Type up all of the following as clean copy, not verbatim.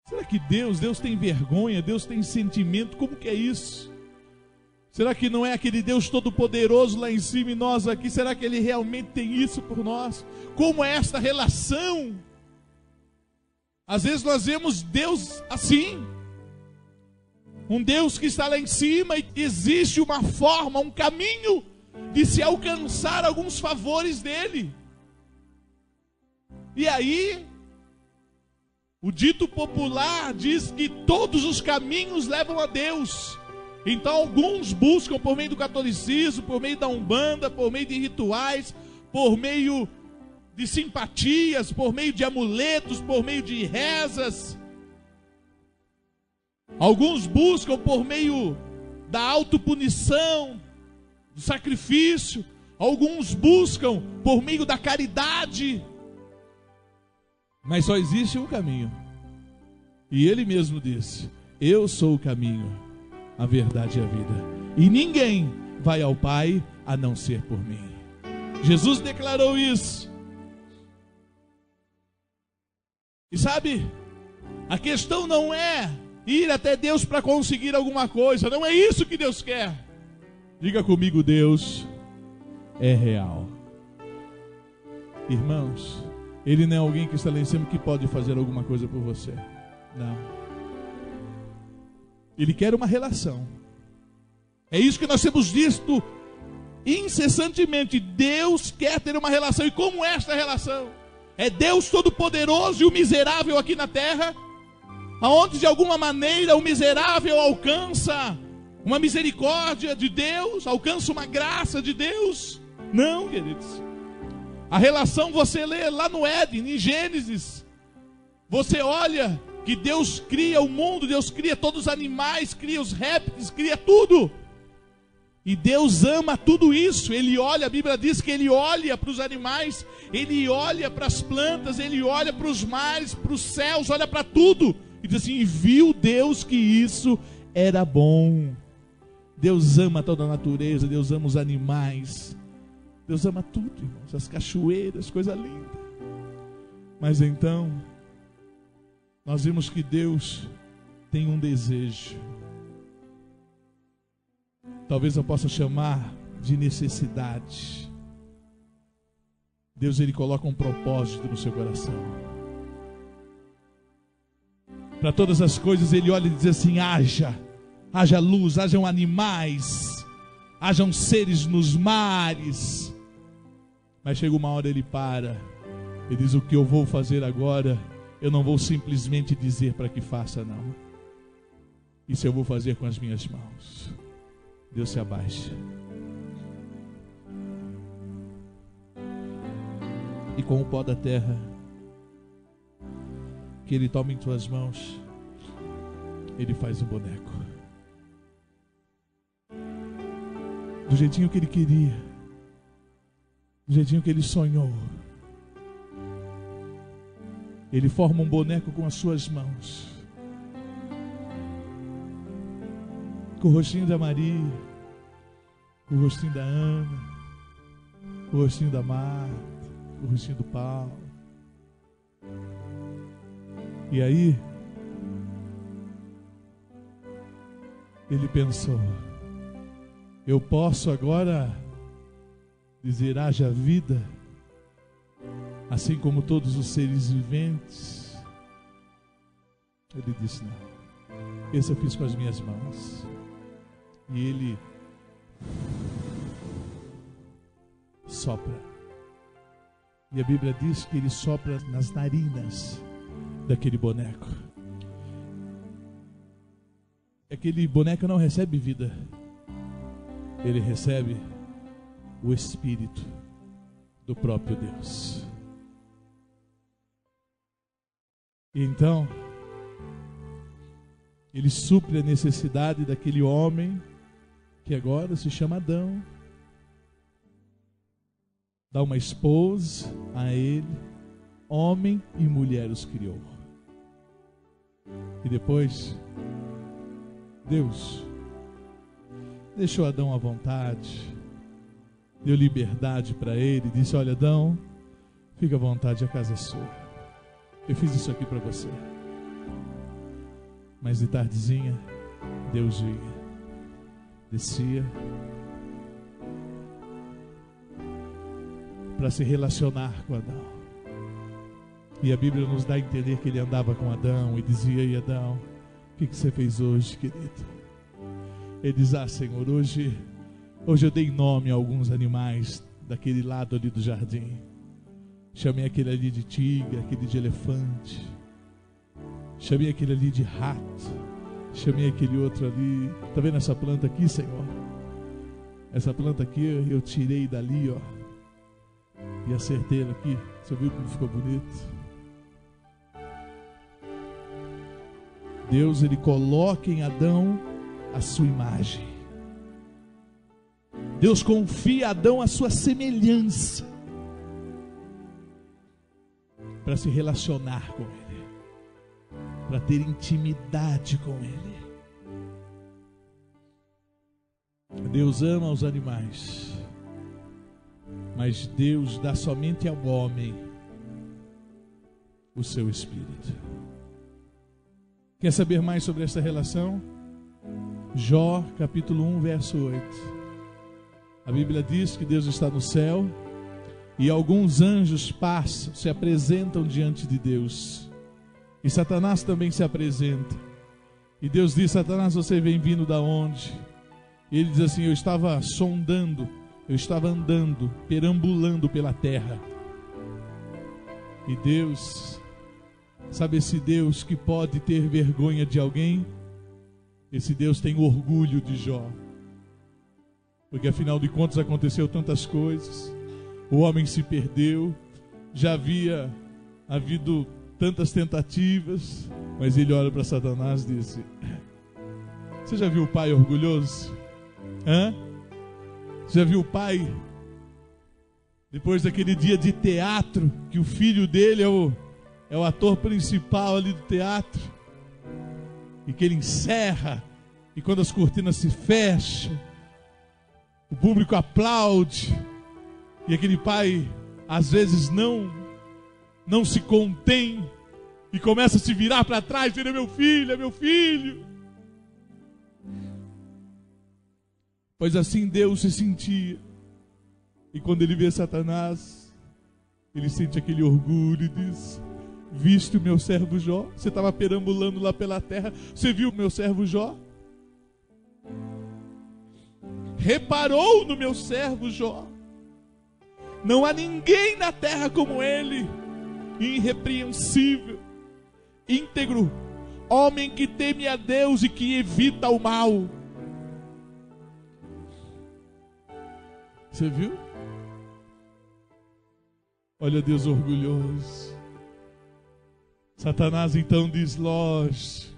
Será que Deus tem vergonha? Deus tem sentimento? Como que é isso? Será que não é aquele Deus todo-poderoso lá em cima e nós aqui? Será que Ele realmente tem isso por nós? Como é esta relação? Às vezes nós vemos Deus assim, um Deus que está lá em cima e existe uma forma, um caminho de se alcançar alguns favores dele. E aí, o dito popular diz que todos os caminhos levam a Deus. Então alguns buscam por meio do catolicismo, por meio da Umbanda, por meio de rituais, por meio de simpatias, por meio de amuletos, por meio de rezas. Alguns buscam por meio da autopunição, do sacrifício. Alguns buscam por meio da caridade. Mas só existe um caminho. E Ele mesmo disse: eu sou o caminho, a verdade e a vida. E ninguém vai ao Pai a não ser por mim. Jesus declarou isso. E sabe, a questão não é ir até Deus para conseguir alguma coisa. Não é isso que Deus quer. Diga comigo: Deus é real. Irmãos, Ele não é alguém que está lá em cima que pode fazer alguma coisa por você. Não. Ele quer uma relação. É isso que nós temos visto incessantemente. Deus quer ter uma relação. E como é esta relação? É Deus todo-poderoso e o miserável aqui na terra, aonde de alguma maneira o miserável alcança uma misericórdia de Deus, alcança uma graça de Deus. Não, queridos. A relação você lê lá no Éden, em Gênesis. Você olha que Deus cria o mundo, Deus cria todos os animais, cria os répteis, cria tudo. E Deus ama tudo isso. Ele olha, a Bíblia diz que Ele olha para os animais, Ele olha para as plantas, Ele olha para os mares, para os céus, olha para tudo. E diz assim: e viu Deus que isso era bom. Deus ama toda a natureza, Deus ama os animais, Deus ama tudo, irmãos, as cachoeiras, coisa linda. Mas então, nós vimos que Deus tem um desejo. Talvez eu possa chamar de necessidade. Deus, Ele coloca um propósito no seu coração. Para todas as coisas Ele olha e diz assim: haja luz, hajam animais, hajam seres nos mares. Mas chega uma hora Ele para, Ele diz: o que eu vou fazer agora, eu não vou simplesmente dizer para que faça, não. Isso eu vou fazer com as minhas mãos. Deus se abaixa. E com o pó da terra que Ele toma em tuas mãos, Ele faz um boneco. Do jeitinho que Ele queria, do jeitinho que Ele sonhou. Ele forma um boneco com as suas mãos, com o rostinho da Maria, com o rostinho da Ana, com o rostinho da Marta, com o rostinho do Paulo. E aí Ele pensou: eu posso agora dizer haja vida, assim como todos os seres viventes. Ele disse: não, esse eu fiz com as minhas mãos. E Ele sopra. E a Bíblia diz que Ele sopra nas narinas daquele boneco. Aquele boneco não recebe vida, ele recebe o Espírito do próprio Deus. E então Ele supre a necessidade daquele homem que agora se chama Adão. Dá uma esposa a ele, homem e mulher os criou. E depois Deus deixou Adão à vontade, deu liberdade para ele, disse: olha, Adão, fica à vontade, a casa é sua. Eu fiz isso aqui para você. Mas de tardezinha, Deus vinha, descia para se relacionar com Adão. E a Bíblia nos dá a entender que ele andava com Adão e dizia: e Adão, o que você fez hoje, querido? Ele diz: Senhor, hoje eu dei nome a alguns animais daquele lado ali do jardim. Chamei aquele ali de tigre, aquele de elefante. Chamei aquele ali de rato. Chamei aquele outro ali. Está vendo essa planta aqui, Senhor? Essa planta aqui eu tirei dali, ó. E acertei ela aqui. Você viu como ficou bonito? Deus, ele coloca em Adão a sua imagem. Deus confia a Adão a sua semelhança para se relacionar com ele, para ter intimidade com ele. Deus ama os animais, mas Deus dá somente ao homem o seu espírito. Quer saber mais sobre essa relação? Jó, capítulo 1, verso 8. A Bíblia diz que Deus está no céu e alguns anjos passam, se apresentam diante de Deus. E Satanás também se apresenta. E Deus diz: Satanás, você vem vindo da onde? E ele diz assim: eu estava sondando, eu estava andando, perambulando pela terra. E Deus, sabe esse Deus que pode ter vergonha de alguém? Esse Deus tem orgulho de Jó. Porque afinal de contas aconteceu tantas coisas. O homem se perdeu. Já havia havido tantas tentativas. Mas ele olha para Satanás e disse: você já viu o pai orgulhoso? Já viu o pai? Depois daquele dia de teatro, que o filho dele é o ator principal ali do teatro, e que ele encerra, e quando as cortinas se fecham, o público aplaude, e aquele pai às vezes não se contém e começa a se virar para trás, dizendo: é meu filho, é meu filho. Pois assim Deus se sentia. E quando ele vê Satanás, ele sente aquele orgulho e diz: viste o meu servo Jó? Você estava perambulando lá pela terra, você viu o meu servo Jó? Reparou no meu servo Jó? Não há ninguém na terra como ele, irrepreensível, íntegro, homem que teme a Deus e que evita o mal. Você viu? Olha Deus orgulhoso. Satanás então diz: lógico,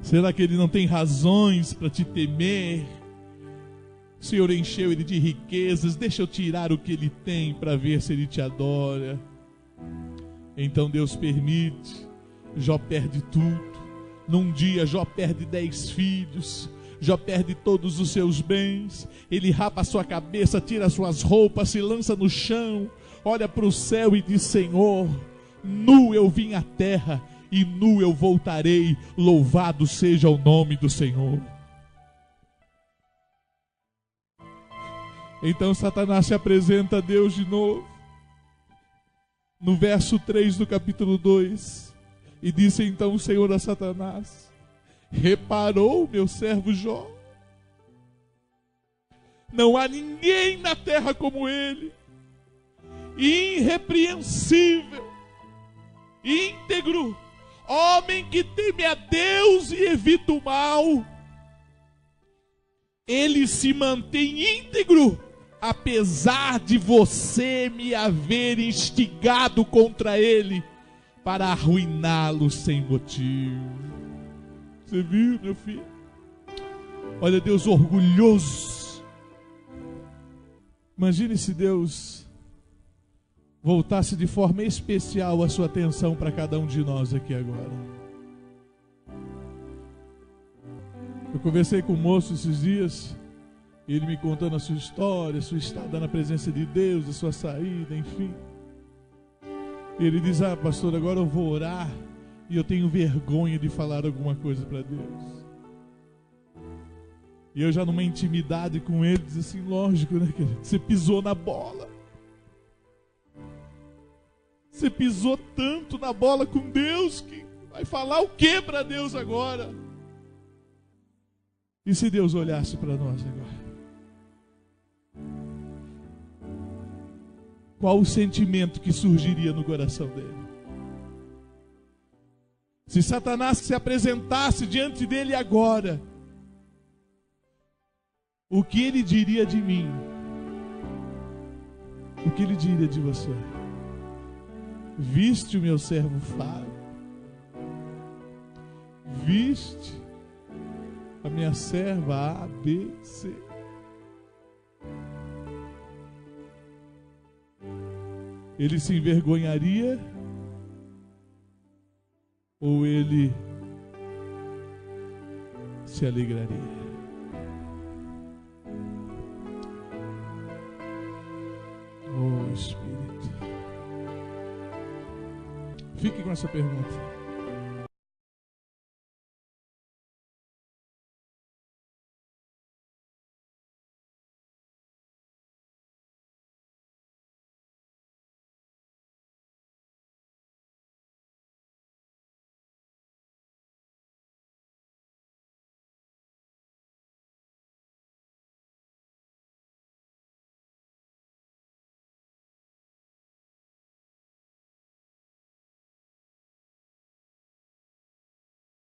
será que ele não tem razões para te temer? O Senhor encheu ele de riquezas, deixa eu tirar o que ele tem para ver se ele te adora. Então Deus permite. Jó perde tudo. Num dia Jó perde 10 filhos. Jó perde todos os seus bens. Ele rapa a sua cabeça, tira as suas roupas, se lança no chão, olha para o céu e diz: Senhor, nu eu vim à terra e nu eu voltarei, louvado seja o nome do Senhor. Então Satanás se apresenta a Deus de novo, no verso 3 do capítulo 2, e disse então o Senhor a Satanás: reparou meu servo Jó? Não há ninguém na terra como ele, irrepreensível, íntegro, homem que teme a Deus e evita o mal. Ele se mantém íntegro, apesar de você me haver instigado contra ele para arruiná-lo sem motivo. Você viu, meu filho? Olha Deus orgulhoso. Imagine se Deus voltasse de forma especial a sua atenção para cada um de nós aqui agora. Eu conversei com um moço esses dias, e ele me contando a sua história, a sua estada na presença de Deus, a sua saída, enfim. E ele diz: pastor, agora eu vou orar e eu tenho vergonha de falar alguma coisa para Deus. E eu já numa intimidade com Ele, diz assim, lógico, né, querido? Você pisou na bola. Você pisou tanto na bola com Deus que vai falar o que para Deus agora? E se Deus olhasse para nós agora? Qual o sentimento que surgiria no coração dele? Se Satanás se apresentasse diante dele agora, o que ele diria de mim? O que ele diria de você? Viste o meu servo Fábio? Viste a minha serva A, B, C? Ele se envergonharia? Ou ele se alegraria? Oh Espírito, fique com essa pergunta.